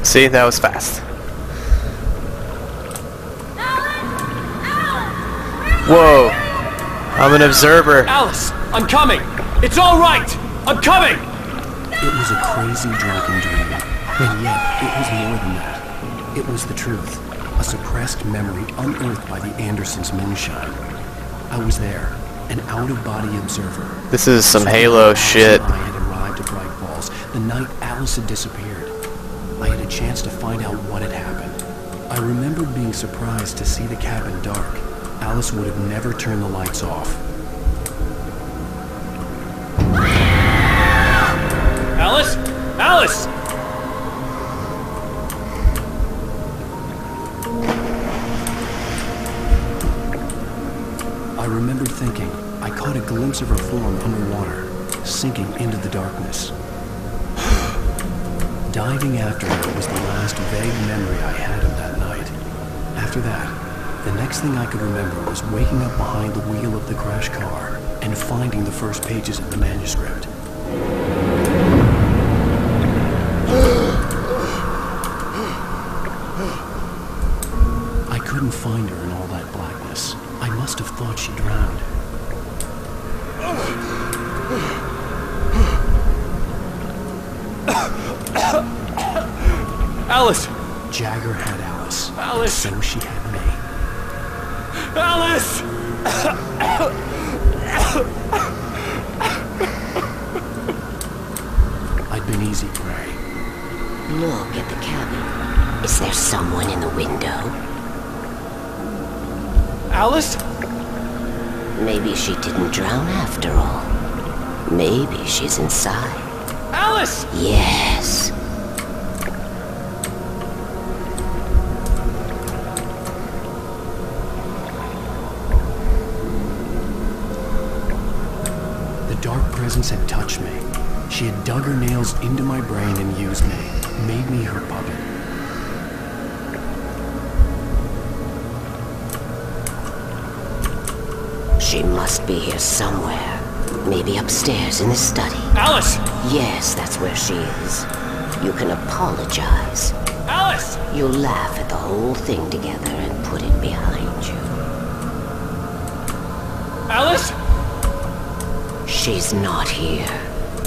See, that was fast. Whoa. I'm an observer. Alice, I'm coming! It's all right! I'm coming! It was a crazy drunken dream, and yet it was more than that. It was the truth, a suppressed memory unearthed by the Andersons' moonshine. I was there, an out-of-body observer. This is some Halo shit. I had arrived at Bright Falls the night Alice had disappeared. I had a chance to find out what had happened. I remembered being surprised to see the cabin dark. Alice would have never turned the lights off. Alice? Alice! I remembered thinking I caught a glimpse of her form underwater, sinking into the darkness. Diving after her was the last vague memory I had of that night. After that, the next thing I could remember was waking up behind the wheel of the crash car and finding the first pages of the manuscript. I couldn't find her in all that blackness. I must have thought she drowned. Alice! Jagger had Alice. Alice! So she had me. Alice! I'd been easy prey. Look at the cabin. Is there someone in the window? Alice? Maybe she didn't drown after all. Maybe she's inside. Alice! Yes. The dark presence had touched me. She had dug her nails into my brain and used me, made me her puppet. She must be here somewhere. Maybe upstairs in the study. Alice! Yes, that's where she is. You can apologize. Alice! You'll laugh at the whole thing together and put it behind you. Alice? She's not here.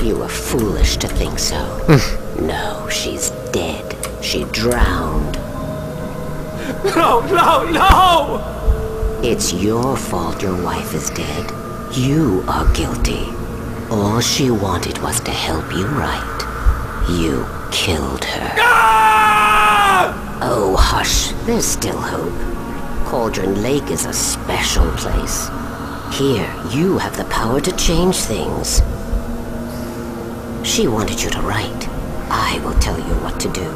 You were foolish to think so. No, she's dead. She drowned. No, no, no! It's your fault your wife is dead. You are guilty. All she wanted was to help you right. You killed her. Ah! Oh, hush. There's still hope. Cauldron Lake is a special place. Here, you have the power to change things. She wanted you to write. I will tell you what to do.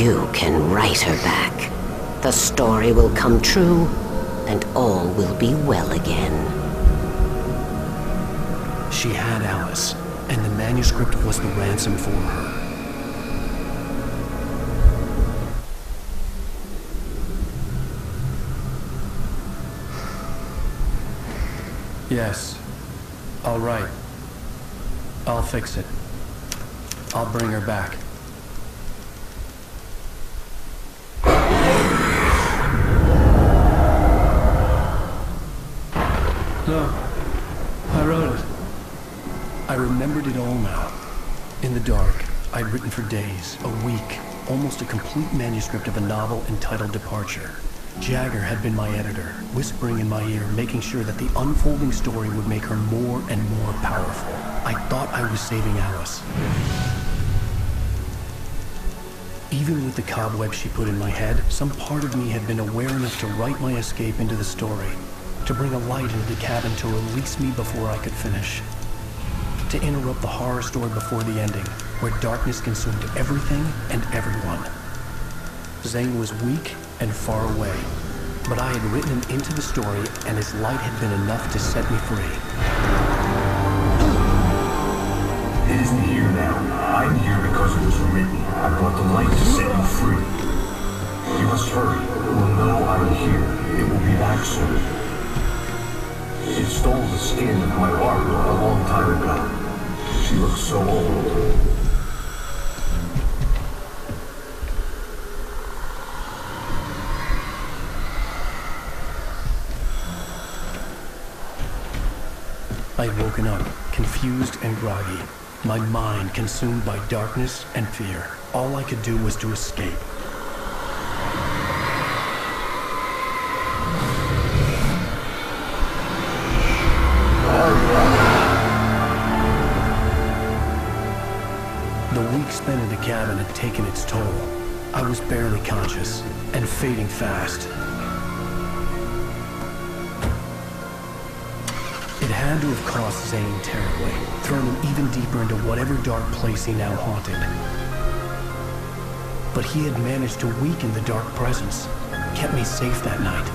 You can write her back. The story will come true, and all will be well again. She had Alice, and the manuscript was the ransom for her. Yes. All right. I'll fix it. I'll bring her back. No. I wrote it. I remembered it all now. In the dark, I'd written for days, a week, almost a complete manuscript of a novel entitled Departure. Jagger had been my editor, whispering in my ear, making sure that the unfolding story would make her more and more powerful. I thought I was saving Alice. Even with the cobweb she put in my head, some part of me had been aware enough to write my escape into the story, to bring a light into the cabin to release me before I could finish, to interrupt the horror story before the ending, where darkness consumed everything and everyone. Zane was weak and far away, but I had written him into the story, and his light had been enough to set me free. It isn't here now. I'm here because it was written. I brought the light to set you free. You must hurry. It will know I'm here. It will be back soon. She stole the skin of my wardrobe a long time ago. She looks so old. I'd woken up, confused and groggy, my mind consumed by darkness and fear. All I could do was to escape. The week spent in the cabin had taken its toll. I was barely conscious, and fading fast. It had to have cost Zane terribly, thrown him even deeper into whatever dark place he now haunted. But he had managed to weaken the dark presence, kept me safe that night.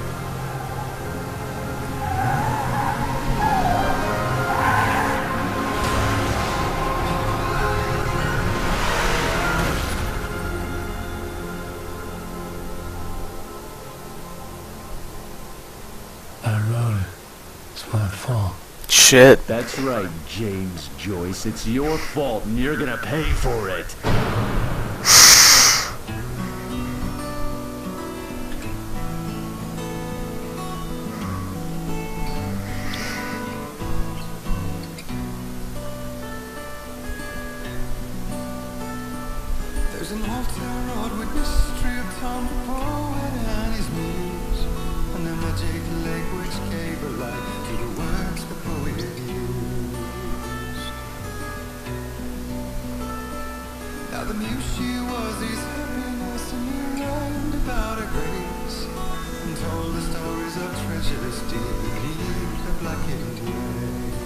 I wrote it. It's my fault. Shit. That's right, James Joyce. It's your fault, and you're gonna pay for it. There's an old town road with mystery of Tom Poet and his muse, and a magic lake which gave a light to the words the poet used. Now the muse she was is happiness, and he learned about her grace, and told the stories of treasures deep beneath the blackened waves.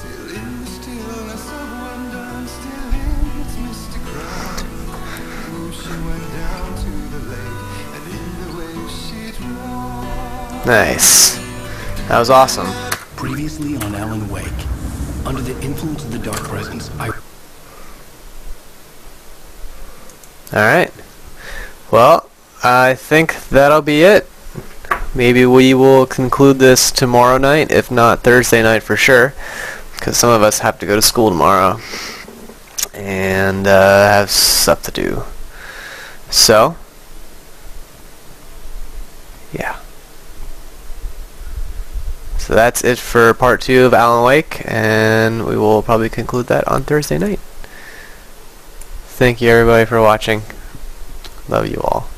Till in the stillness of wonder, and still in its mystic crowd, she went down to the lake, and in the waves she drowned. Nice. That was awesome. Previously on Alan Wake, under the influence of the dark presence, Alright. Well, I think that'll be it. Maybe we will conclude this tomorrow night, if not Thursday night for sure, because some of us have to go to school tomorrow and have stuff to do. So, yeah. So that's it for part 2 of Alan Wake, and we will probably conclude that on Thursday night. Thank you everybody for watching. Love you all.